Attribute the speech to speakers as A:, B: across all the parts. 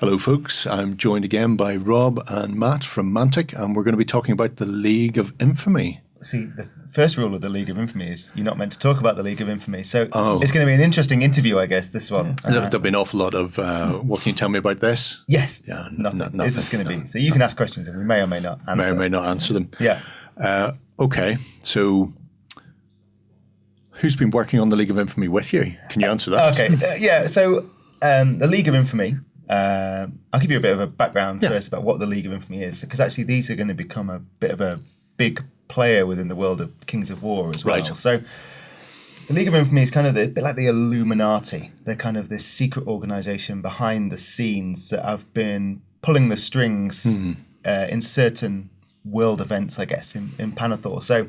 A: Hello, folks. I'm joined again by Rob and Matt from Mantic, and we're going to be talking about the League of Infamy.
B: See, the first rule of the League of Infamy is you're not meant to talk about the League of Infamy. So it's going to be an interesting interview, I guess, this one.
A: There'll be an awful lot of, what can you tell me about this?
B: Yes.
A: Yeah,
B: nothing. Is this going to be? So you can ask questions and we may or may not answer.
A: May or may not answer them.
B: Yeah.
A: Okay, so who's been working on the League of Infamy with you? Can you answer that?
B: Okay. So the League of Infamy, I'll give you a bit of a background first about what the League of Infamy is, because actually these are going to become a bit of a big player within the world of Kings of War as well.
A: Right.
B: So the League of Infamy is kind of a bit like the Illuminati. They're kind of this secret organization behind the scenes that have been pulling the strings in certain world events, I guess, in Panathor. So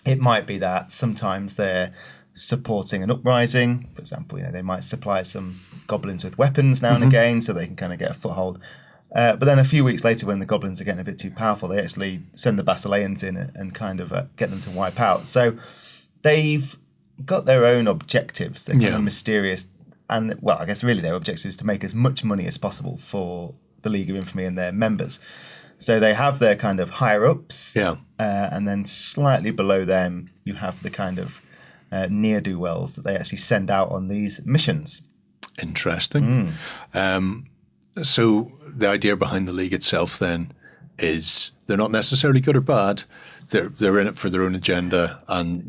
B: it might be that sometimes they're supporting an uprising. For example, they might supply some goblins with weapons now and again so they can kind of get a foothold. But then a few weeks later, when the goblins are getting a bit too powerful, they actually send the Basileans in and kind of get them to wipe out. So they've got their own objectives. They're kind of mysterious. And, well, I guess really their objective is to make as much money as possible for the League of Infamy and their members. So they have their kind of higher-ups. And then slightly below them, you have the kind of ne'er-do-wells that they actually send out on these missions.
A: Interesting. So the idea behind the League itself then is they're not necessarily good or bad. They're in it for their own agenda, and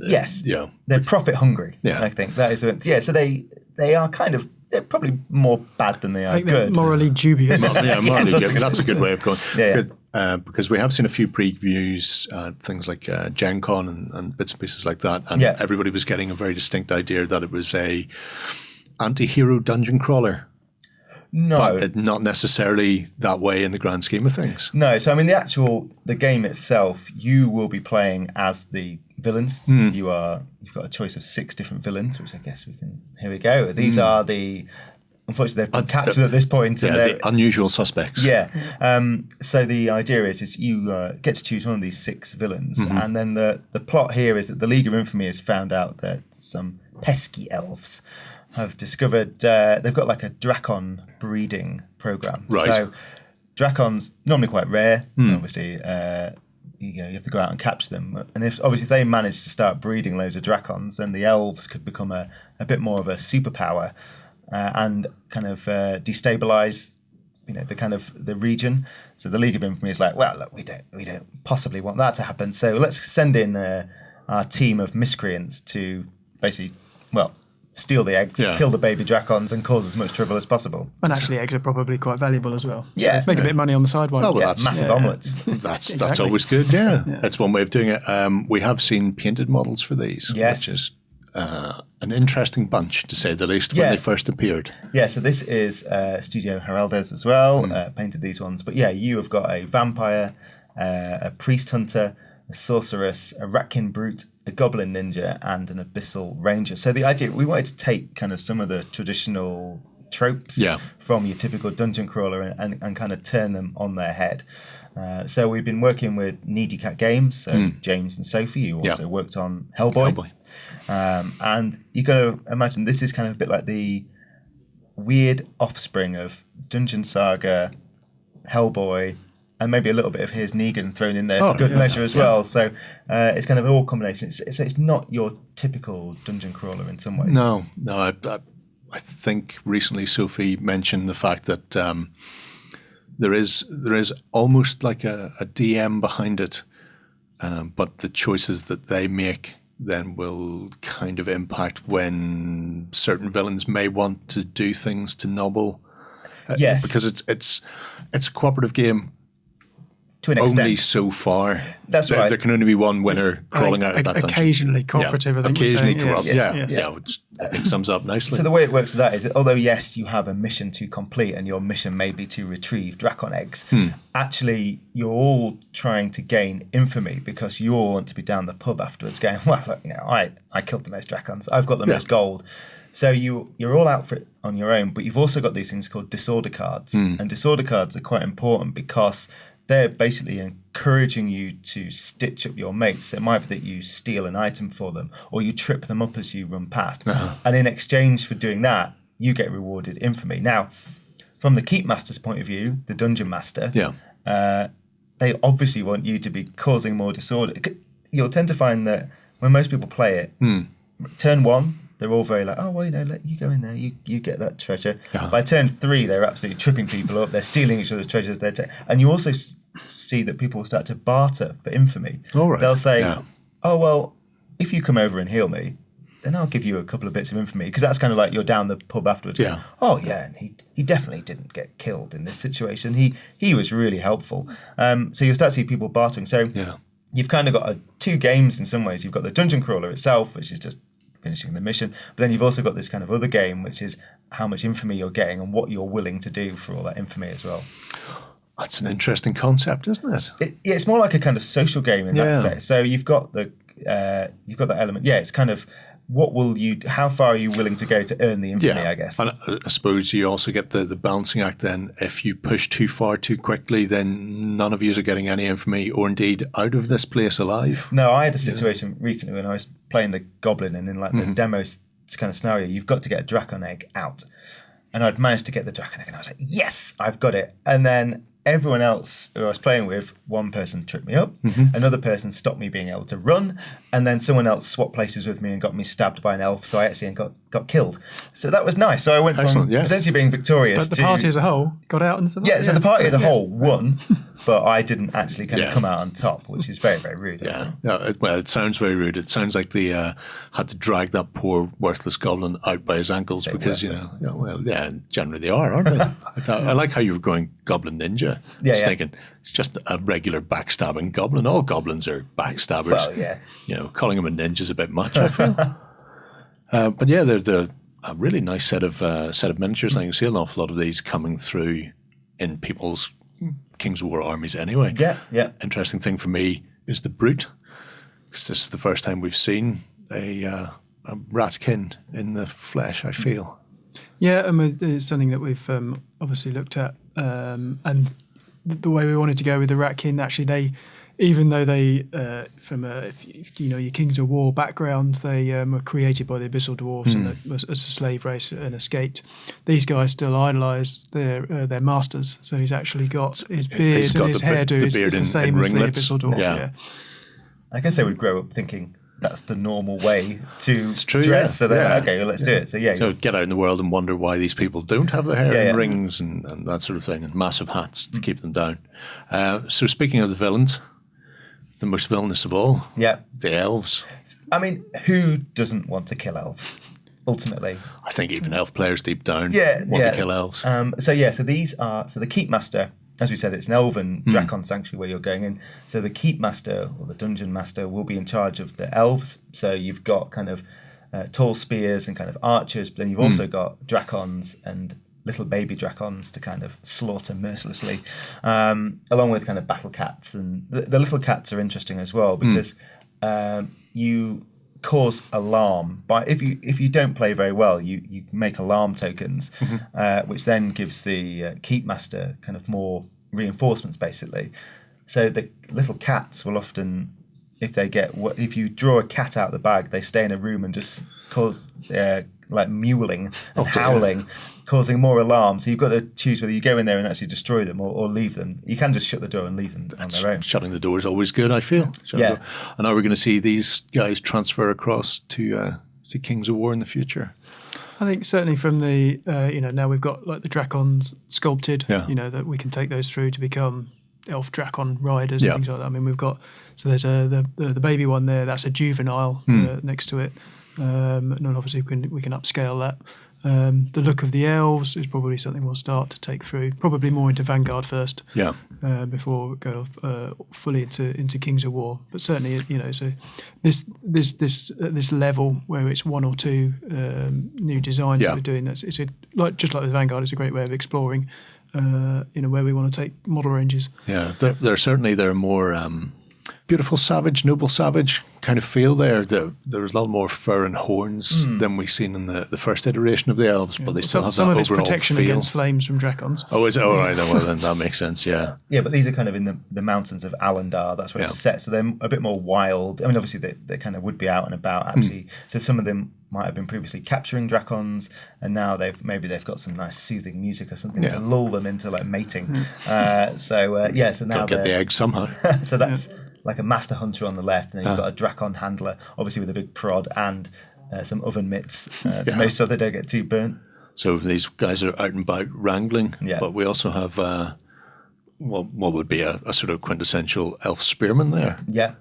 B: they're profit hungry. I think that is so they are kind of, they're probably more bad than they are good.
C: Morally dubious.
A: Morally dubious. That's a good way of going. Because we have seen a few previews, things like Gen Con and bits and pieces like that, and everybody was getting a very distinct idea that it was a anti-hero dungeon crawler.
B: No.
A: But not necessarily that way in the grand scheme of things.
B: No. So, I mean, the game itself, you will be playing as the villains. You've got a choice of 6 different villains, which I guess here we go. These are unfortunately, they've been captured at this point.
A: Yeah, the unusual suspects.
B: Yeah. So the idea is you get to choose one of these 6 villains. And then the plot here is that the League of Infamy has found out that some pesky elves have discovered they've got like a Drakon breeding program.
A: Right.
B: So Drakons normally quite rare. Obviously, you have to go out and capture them. And if they manage to start breeding loads of Drakons, then the elves could become a bit more of a superpower and kind of destabilize the region. So the League of Infamy is like, well, look, we don't possibly want that to happen. So let's send in our team of miscreants to basically, steal the eggs, kill the baby Drakons, and cause as much trouble as possible.
C: And actually, eggs are probably quite valuable as well.
B: Yeah.
C: So make a bit of money on the side.
A: That's
B: massive omelettes.
A: That's always good, That's one way of doing it. We have seen painted models for these, which is an interesting bunch, to say the least, when they first appeared.
B: Yeah, so this is Studio Heraldez as well, painted these ones. But you have got a vampire, a priest hunter, a sorceress, a ratkin brute, a goblin ninja, and an abyssal ranger. So the idea, we wanted to take kind of some of the traditional tropes from your typical dungeon crawler and kind of turn them on their head. So we've been working with Needy Cat Games, so James and Sophie, who also worked on Hellboy. And you got to imagine this is kind of a bit like the weird offspring of Dungeon Saga, Hellboy, and maybe a little bit of Here's Negan thrown in there for good measure as well. So it's kind of an all combination. It's not your typical dungeon crawler in some ways.
A: No. I think recently Sophie mentioned the fact that there is almost like a DM behind it, but the choices that they make then will kind of impact when certain villains may want to do things to nobble.
B: Yes,
A: because it's a cooperative game.
B: To an extent.
A: Only so far.
B: That's right.
A: There can only be one winner crawling out of that dungeon.
C: Occasionally cooperative, I think.
A: Occasionally cooperative, which I think sums up nicely.
B: So the way it works with that is that although, yes, you have a mission to complete and your mission may be to retrieve Drakon eggs, actually you're all trying to gain infamy because you all want to be down the pub afterwards going, well, I killed the most Drakons. I've got the most gold. So you're all out for it on your own, but you've also got these things called disorder cards. And disorder cards are quite important because they're basically encouraging you to stitch up your mates. It might be that you steal an item for them or you trip them up as you run past. And in exchange for doing that, you get rewarded infamy. Now, from the keep master's point of view, the dungeon master, they obviously want you to be causing more disorder. You'll tend to find that when most people play it, turn 1, they're all very like, oh, well, let you go in there, you get that treasure. By turn 3, they're absolutely tripping people up, they're stealing each other's treasures. And you also see that people start to barter for infamy.
A: All right.
B: They'll say, oh, well, if you come over and heal me, then I'll give you a couple of bits of infamy, because that's kind of like you're down the pub afterwards.
A: Yeah.
B: Oh yeah, and he definitely didn't get killed in this situation. He was really helpful. So you'll start to see people bartering. So you've kind of got 2 games in some ways. You've got the dungeon crawler itself, which is just finishing the mission, but then you've also got this kind of other game, which is how much infamy you're getting and what you're willing to do for all that infamy as well.
A: That's an interesting concept, isn't it?
B: It's more like a kind of social game in that sense. So you've got the element. Yeah, it's kind of how far are you willing to go to earn the infamy, I guess.
A: And I suppose you also get the balancing act then. If you push too far too quickly, then none of you are getting any infamy or indeed out of this place alive.
B: No, I had a situation recently when I was playing the Goblin, and in like the demo kind of scenario, you've got to get a Dracon egg out. And I'd managed to get the Dracon egg, and I was like, yes, I've got it. And then everyone else who I was playing with, one person tripped me up, another person stopped me being able to run, and then someone else swapped places with me and got me stabbed by an elf, so I actually got killed. So that was nice. So I went from potentially being victorious
C: but the party as a whole got out and survived.
B: Yeah, so the party as a whole won, but I didn't actually kind of come out on top, which is very, very rude.
A: Well, it sounds very rude. It sounds like they had to drag that poor worthless goblin out by his ankles because, generally they are, aren't they? I like how you were going Goblin Ninja. Thinking it's just a regular backstabbing goblin. All goblins are backstabbers.
B: Well, yeah.
A: Calling them a ninja is a bit much, I feel. But yeah, they're a really nice set of miniatures. I can see an awful lot of these coming through in people's Kings of War armies anyway.
B: Yeah.
A: Interesting thing for me is the Brute, because this is the first time we've seen a ratkin in the flesh, I feel.
C: Yeah, it's something that we've obviously looked at, and the way we wanted to go with the ratkin, actually even though they, from if you know your Kings of War background, they were created by the Abyssal Dwarves and as a slave race and escaped. These guys still idolise their masters. So he's actually got his beard and his hairdo is the same as the Abyssal Dwarf. Yeah.
B: I guess they would grow up thinking that's the normal way to dress. So they're okay, well, let's do it. So
A: get out in the world and wonder why these people don't have their hair in rings and that sort of thing, and massive hats to keep them down. So speaking of the villains, the most villainous of all, the elves.
B: I mean, who doesn't want to kill elves? Ultimately,
A: I think even elf players deep down want to kill elves.
B: So these are the Keep Master. As we said, it's an elven Dracon sanctuary where you're going in. So the Keep Master or the Dungeon Master will be in charge of the elves. So you've got kind of tall spears and kind of archers, but then you've also got Dracons and little baby Dracons to kind of slaughter mercilessly, along with kind of battle cats. And the little cats are interesting as well because you cause alarm by if you don't play very well, you make alarm tokens, which then gives the Keep Master kind of more reinforcements basically. So the little cats will often, if you draw a cat out of the bag, they stay in a room and just cause like mewling and howling, causing more alarm. So you've got to choose whether you go in there and actually destroy them or leave them. You can just shut the door and leave them on their own.
A: Shutting the door is always good, I feel. And now we're going to see these guys transfer across to Kings of War in the future.
C: I think certainly from the, now we've got like the Dracons sculpted, that we can take those through to become elf Dracon riders and things like that. I mean, we've got, so there's the baby one there, that's a juvenile next to it. And obviously we can upscale that. The look of the elves is probably something we'll start to take through, probably more into Vanguard first, before we go fully into Kings of War. But certainly, so this level where it's one or two new designs that we're doing. Just like with Vanguard, it's a great way of exploring, where we want to take model ranges.
A: Yeah, they're more beautiful savage, noble savage kind of feel there. There was a lot more fur and horns than we've seen in the first iteration of the elves, but they still have that overall feel.
C: Some of it's protection against flames from dragons.
A: Oh, is it? All right, well then that makes sense, yeah.
B: Yeah, but these are kind of in the mountains of Alandar, that's where it's set, so they're a bit more wild. I mean, obviously they kind of would be out and about, actually. So some of them might have been previously capturing dragons, and now they've got some nice soothing music or something to lull them into like mating. So now
A: Gotta get the eggs somehow.
B: So that's like a master hunter on the left, and then you've got a Drakon handler, obviously with a big prod and some oven mitts to make sure they don't get too burnt.
A: So these guys are out and about wrangling, but we also have what would be a sort of quintessential elf spearman there.
B: Yeah.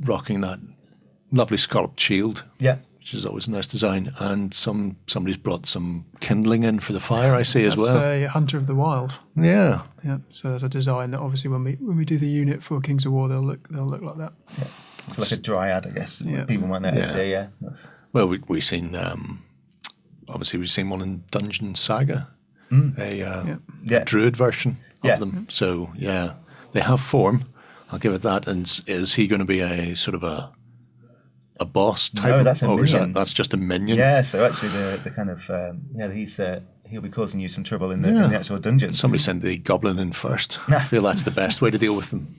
A: Rocking that lovely scalloped shield.
B: Yeah.
A: Which is always a nice design. And somebody's brought some kindling in for the fire, I see, as well.
C: That's a Hunter of the Wild.
A: Yeah.
C: Yeah. So there's a design that obviously when we do the unit for Kings of War, they'll look like that.
B: Yeah. It's like a dryad, I guess. People might know. Yeah.
A: Well, we've seen obviously we've seen one in Dungeon Saga, a druid version of them. So they have form. I'll give it that. And is he going to be a sort of a boss type?
B: No, that's a minion.
A: Is that's just a minion?
B: Yeah, so actually the kind of he'll be causing you some trouble in the actual dungeon.
A: Somebody sent the goblin in first. I feel that's the best way to deal with them.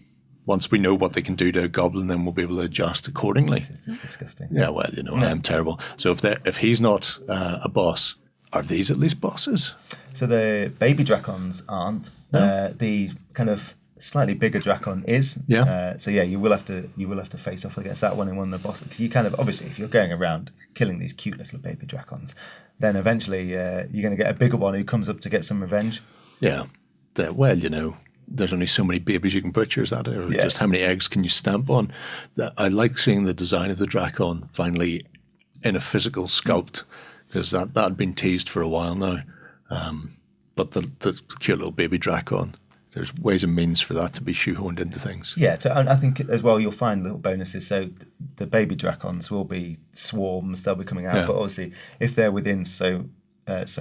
A: Once we know what they can do to a goblin, then we'll be able to adjust accordingly.
B: This is disgusting.
A: Yeah, well, I am terrible. So if he's not a boss, are these at least bosses?
B: So the baby Drakons aren't. The kind of slightly bigger Drakon is.
A: Yeah.
B: You will have to face off against that one in one of the bosses. Because you kind of, obviously, if you're going around killing these cute little baby Drakons, then eventually you're going to get a bigger one who comes up to get some revenge.
A: Yeah. There's only so many babies you can butcher, is that it? Or just how many eggs can you stamp on? I like seeing the design of the Drakon finally in a physical sculpt, because that had been teased for a while now. But the cute little baby Drakon, there's ways and means for that to be shoehorned into things.
B: Yeah, so I think as well you'll find little bonuses. So the baby Drakons will be swarms; they'll be coming out. But obviously, if they're within so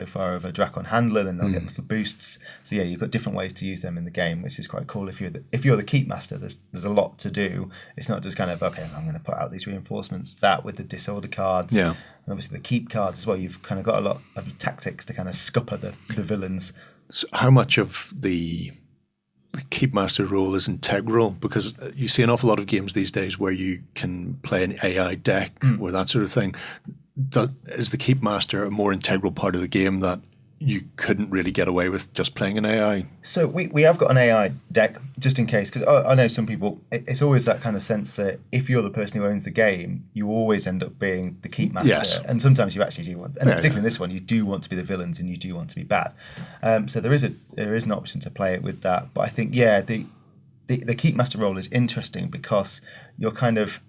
B: far of a Drakon handler, then they'll get little boosts. So you've got different ways to use them in the game, which is quite cool. If you're the keep master, there's a lot to do. It's not just kind of I'm going to put out these reinforcements. That with the disorder cards, and obviously the keep cards as well. You've kind of got a lot of tactics to kind of scupper the villains.
A: So how much of the keep master role is integral? Because you see an awful lot of games these days where you can play an AI deck or that sort of thing. Is the keep master a more integral part of the game that you couldn't really get away with just playing an AI?
B: So we have got an AI deck just in case, because I know some people, it's always that kind of sense that if you're the person who owns the game, you always end up being the keep master.
A: Yes.
B: And sometimes you actually do want, and particularly in this one, you do want to be the villains and you do want to be bad. So there is an option to play it with that. But I think, the keep master role is interesting because you're kind of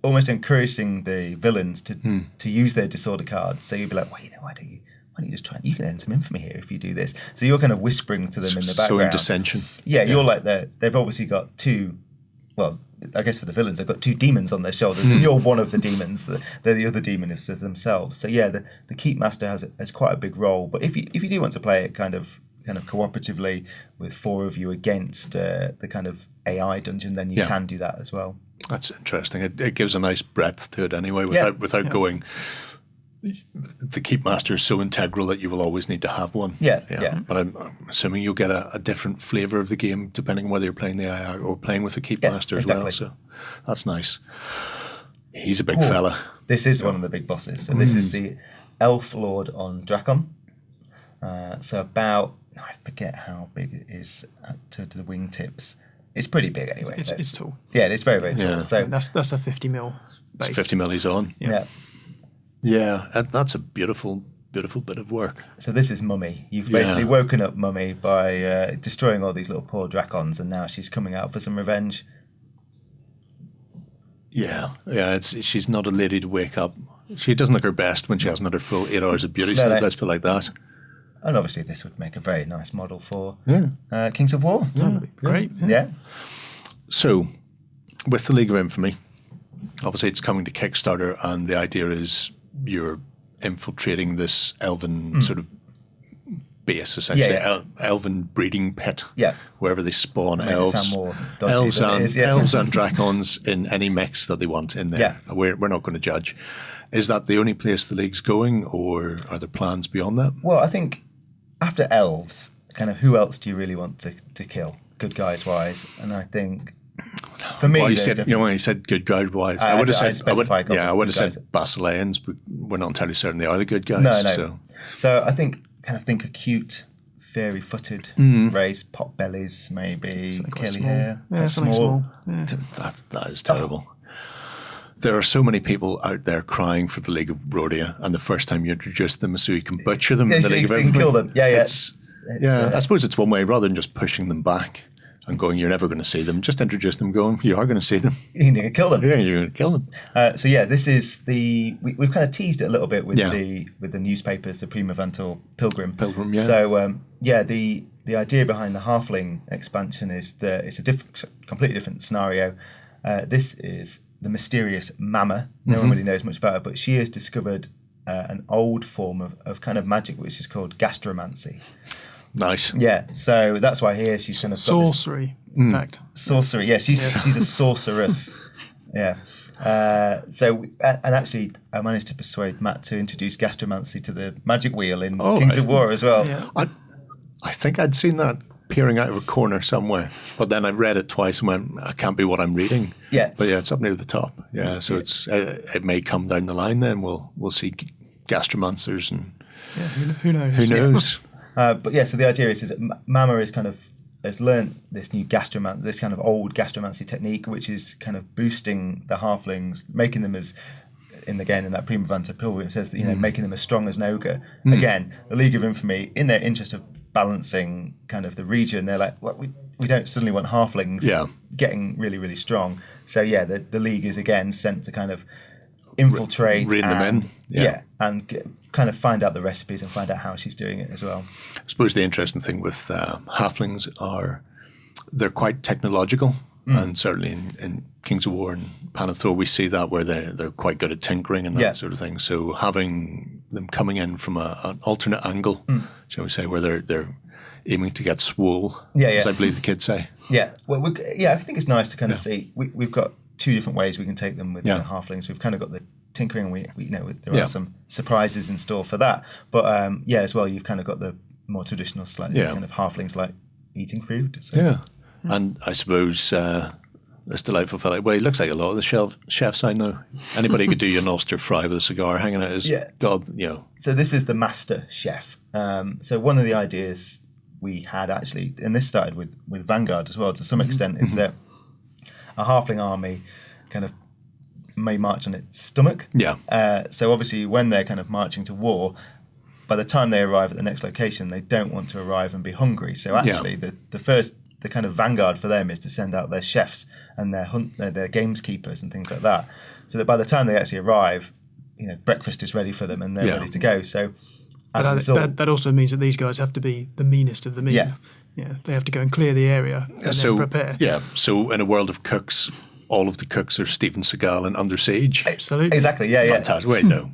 B: almost encouraging the villains to use their disorder cards. So you'd be like, well, why don't you just try? You can earn some infamy here if you do this. So you're kind of whispering to them in the background.
A: So in dissension.
B: Yeah, you're like they've obviously got two. Well, I guess for the villains, they've got two demons on their shoulders, and you're one of the demons. They're the other demons themselves. So the keep master has quite a big role. But if you do want to play it kind of cooperatively with four of you against the kind of AI dungeon, then you can do that as well.
A: That's interesting. It gives a nice breadth to it anyway, without going. The keep master is so integral that you will always need to have one.
B: Yeah.
A: But I'm assuming you'll get a different flavour of the game depending on whether you're playing the AI or playing with the keep master as well. So that's nice. He's a big fella.
B: This is one of the big bosses. So this is the Elf Lord on Drakon. So about, I forget how big it is to the wingtips. It's pretty big anyway.
C: It's tall.
B: Yeah, it's very, very tall.
A: Yeah.
C: So that's a 50 mil base.
A: It's 50 mil he's on. Yeah, that's a beautiful, beautiful bit of work.
B: So this is Mummy. You've basically woken up Mummy by destroying all these little poor Drakons, and now she's coming out for some revenge.
A: Yeah. She's not a lady to wake up. She doesn't look her best when she hasn't had her full 8 hours of beauty sleep, let's put it like that.
B: And obviously this would make a very nice model for Kings of War.
C: Yeah, great.
B: Yeah.
A: So, with the League of Infamy, obviously it's coming to Kickstarter, and the idea is you're infiltrating this elven sort of base, essentially.
B: Yeah.
A: Elven breeding pit.
B: Yeah.
A: Wherever they spawn
B: Makes it
A: elves.
B: sound more dodgy than it is, yeah.
A: Elves and dragons in any mix that they want in there.
B: Yeah.
A: We're not going to judge. Is that the only place the league's going, or are there plans beyond that?
B: Well, I think after elves, kind of who else do you really want to kill, good guys wise? And I think for me,
A: when you said good guys wise, I would have said Basileans, but we're not entirely certain they are the good guys.
B: No. So I think a cute, fairy-footed race, pot bellies, maybe curly hair,
C: something small. Yeah.
A: That is terrible. There are so many people out there crying for the League of Rhodia, and the first time you introduce them is so you can butcher them in the League of Infamy.
B: You can kill them. Yeah.
A: I suppose it's one way, rather than just pushing them back and going, you're never going to see them, just introduce them going, you are going to see them.
B: You need to kill them.
A: Yeah, you're going to kill them.
B: This is we've kind of teased it a little bit with the newspapers, the Primavant or Pilgrim.
A: Yeah.
B: So, the idea behind the Halfling expansion is that it's a completely different scenario. This is the mysterious Mama. No one really knows much about her, but she has discovered an old form of kind of magic, which is called gastromancy.
A: Nice.
B: Yeah, so that's why here she's kind of
C: sorcery. In fact,
B: sorcery. Yeah, she's a sorceress. Yeah. Actually, I managed to persuade Matt to introduce gastromancy to the magic wheel in Kings of War as well.
C: Yeah.
A: I think I'd seen that peering out of a corner somewhere, but then I read it twice and went, "It can't be what I'm reading."
B: Yeah,
A: but it's up near the top. Yeah, so it may come down the line. Then we'll see gastromancers and
C: who knows?
A: Who knows?
B: So the idea is that Mama has learned this new this kind of old gastromancy technique, which is kind of boosting the halflings, making them as in that Primavant Pilgrim says that making them as strong as an ogre. Again, the League of Infamy, in their interest of balancing kind of the region, they're like, well, we don't suddenly want halflings getting really, really strong. So the League is again sent to kind of infiltrate,
A: rein them in,
B: and kind of find out the recipes and find out how she's doing it as well.
A: I suppose the interesting thing with halflings are they're quite technological, and certainly in Kings of War and Panathor we see that where they're quite good at tinkering and that sort of thing. So having them coming in from an alternate angle, shall we say, where they're aiming to get swole, as I believe the kids say.
B: Yeah, well, I think it's nice to kind of see we've got two different ways we can take them with the halflings. We've kind of got the tinkering, we there are some surprises in store for that. But as well, you've kind of got the more traditional, slightly kind of halflings like eating food. So.
A: Yeah, and I suppose this delightful fella. Well, he looks like a lot of the chefs I know. Anybody could do your Ulster fry with a cigar hanging out his gob.
B: So this is the master chef. So one of the ideas we had actually, and this started with Vanguard as well to some extent, is that a halfling army kind of may march on its stomach.
A: Yeah.
B: So obviously when they're kind of marching to war, by the time they arrive at the next location, they don't want to arrive and be hungry. So actually the kind of vanguard for them is to send out their chefs and their gameskeepers and things like that. So that by the time they actually arrive, breakfast is ready for them and they're ready to go. So as a result,
C: that also means that these guys have to be the meanest of the mean. Yeah, they have to go and clear the area and then prepare.
A: Yeah, so in a world of cooks, all of the cooks are Steven Seagal and Under Siege.
C: Absolutely.
B: Exactly,
A: Fantastic. Wait, no.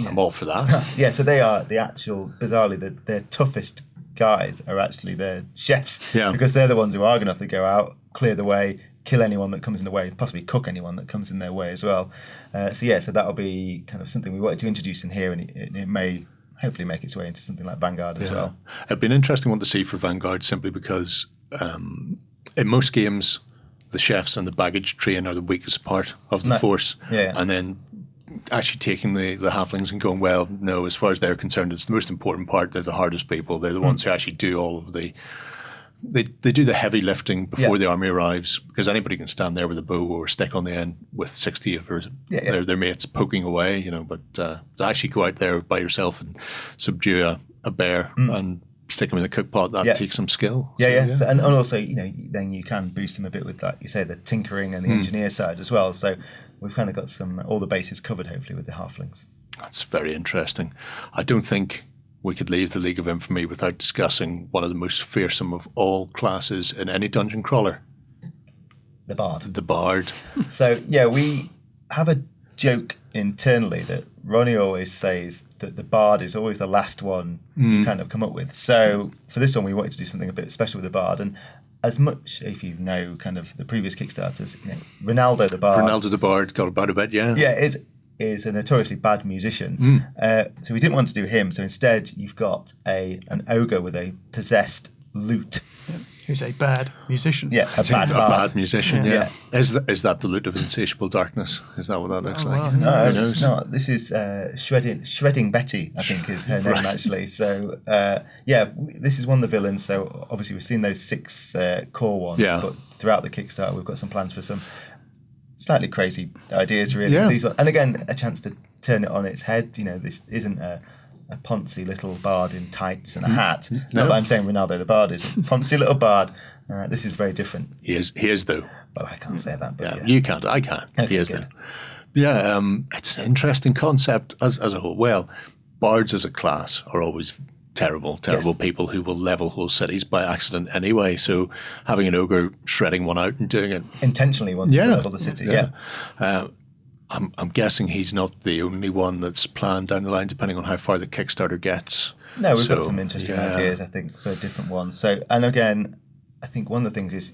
A: I'm all for that.
B: So they are the actual, bizarrely, their toughest guys are actually their chefs.
A: Yeah.
B: Because they're the ones who are going to have to go out, clear the way, kill anyone that comes in the way, possibly cook anyone that comes in their way as well. So that'll be kind of something we wanted to introduce in here, and it may hopefully make its way into something like Vanguard as well.
A: It'd be an interesting one to see for Vanguard simply because in most games, the chefs and the baggage train are the weakest part of the force.
B: Yeah.
A: And then actually taking the halflings and going, well, no, as far as they're concerned, it's the most important part. They're the hardest people. They're the ones who actually do all of the... They do the heavy lifting before the army arrives, because anybody can stand there with a bow or stick on the end with 60 of their mates poking away, but to actually go out there by yourself and subdue a bear and stick them in the cook pot, that takes some skill.
B: So and also, then you can boost them a bit with, like you say, the tinkering and the engineer side as well. So we've kind of got all the bases covered, hopefully, with the halflings.
A: That's very interesting. I don't think we could leave the League of Infamy without discussing one of the most fearsome of all classes in any dungeon crawler.
B: The Bard.
A: The Bard.
B: So, we have a joke internally that Ronnie always says that the bard is always the last one you kind of come up with. So for this one, we wanted to do something a bit special with the bard. And as much, if you know kind of the previous Kickstarters, Ronaldo the bard.
A: Ronaldo the bard got about a bit, yeah.
B: Yeah, is a notoriously bad musician. So we didn't want to do him. So instead, you've got an ogre with a possessed lute.
C: Who's a bad musician.
B: Yeah, a bad
A: musician, yeah. Is that the lute of insatiable darkness? Is that what that looks like?
C: Well,
B: no, it's not. This is Shredding Betty, I think is her name actually. So, this is one of the villains. So obviously we've seen those 6 core ones, but throughout the Kickstarter we've got some plans for some slightly crazy ideas, really.
A: Yeah.
B: These ones. And again, a chance to turn it on its head. This isn't a poncy little bard in tights and a hat.
A: No.
B: Not that I'm saying Ronaldo the bard is a poncy little bard. This is very different.
A: He is though.
B: Well, I can't say that. But
A: yeah. You can't. I can.
B: Okay,
A: he is
B: good.
A: though. Yeah, it's an interesting concept as a whole. Well, bards as a class are always terrible people who will level whole cities by accident anyway. So having an ogre shredding one out and doing it
B: intentionally wants to level the city. Yeah.
A: I'm guessing he's not the only one that's planned down the line, depending on how far the Kickstarter gets.
B: No, we've got some interesting ideas, I think, for different ones. So, and again, I think one of the things is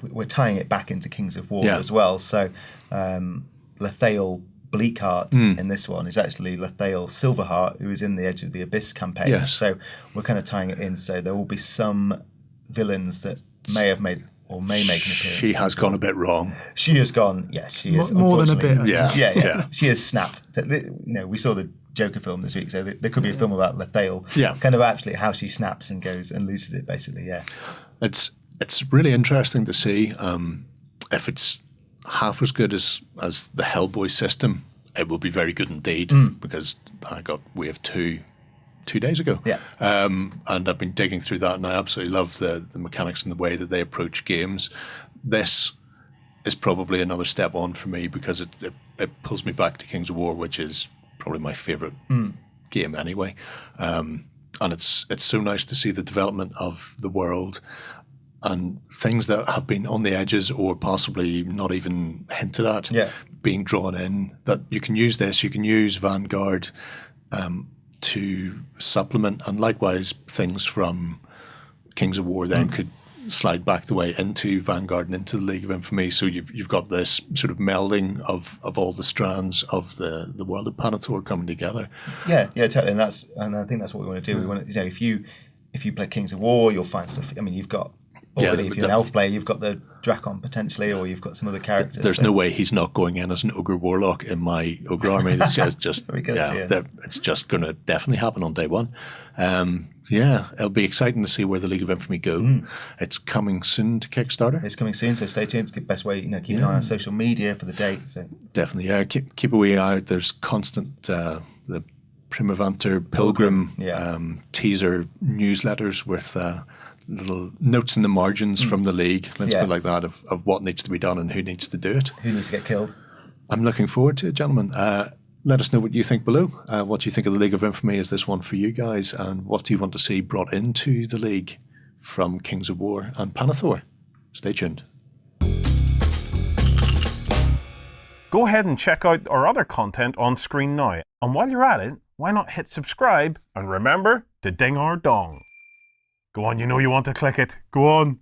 B: we're tying it back into Kings of War as well. So, Lethael Bleakheart in this one is actually Lethael Silverheart, who is in the Edge of the Abyss campaign.
A: Yes.
B: So we're kind of tying it in. So there will be some villains that may have made or may make an appearance.
A: She has gone a bit wrong.
B: She has gone, yes, she is.
C: More than a bit.
A: Yeah.
B: She has snapped. We saw the Joker film this week, so there could be a film about Lethael.
A: Yeah.
B: Kind of actually how she snaps and goes and loses it, basically, yeah.
A: It's really interesting to see if it's half as good as the Hellboy system. It will be very good indeed, because I got Wave 2 days ago.
B: Yeah.
A: And I've been digging through that, and I absolutely love the mechanics and the way that they approach games. This is probably another step on for me, because it pulls me back to Kings of War, which is probably my favourite game anyway. And it's so nice to see the development of the world and things that have been on the edges or possibly not even hinted at being drawn in, that you can use this, you can use Vanguard to supplement, and likewise things from Kings of War then could slide back the way into Vanguard and into the League of Infamy. So you've got this sort of melding of all the strands of the world of Panathor coming together.
B: Yeah, totally. And I think that's what we want to do. We want to, if you play Kings of War, you'll find stuff. I mean, you've got already, if you're an elf player, you've got the Drakon potentially, or you've got some other characters.
A: There's no way he's not going in as an ogre warlock in my ogre army. That's just it's just going to definitely happen on day one. It'll be exciting to see where the League of Infamy go. It's coming soon to Kickstarter.
B: It's coming soon, so stay tuned. It's the best way, keep an eye on social media for the date. So
A: definitely, keep a wee eye out. There's constant the Primavanter Pilgrim teaser newsletters with little notes in the margins from the league, let's put it like that, of what needs to be done and who needs to do it.
B: Who needs to get killed.
A: I'm looking forward to it, gentlemen. Let us know what you think below. What do you think of the League of Infamy? Is this one for you guys? And what do you want to see brought into the league from Kings of War and Panathor? Stay tuned.
D: Go ahead and check out our other content on screen now. And while you're at it, why not hit subscribe and remember to ding our dong. Go on, you know you want to click it. Go on.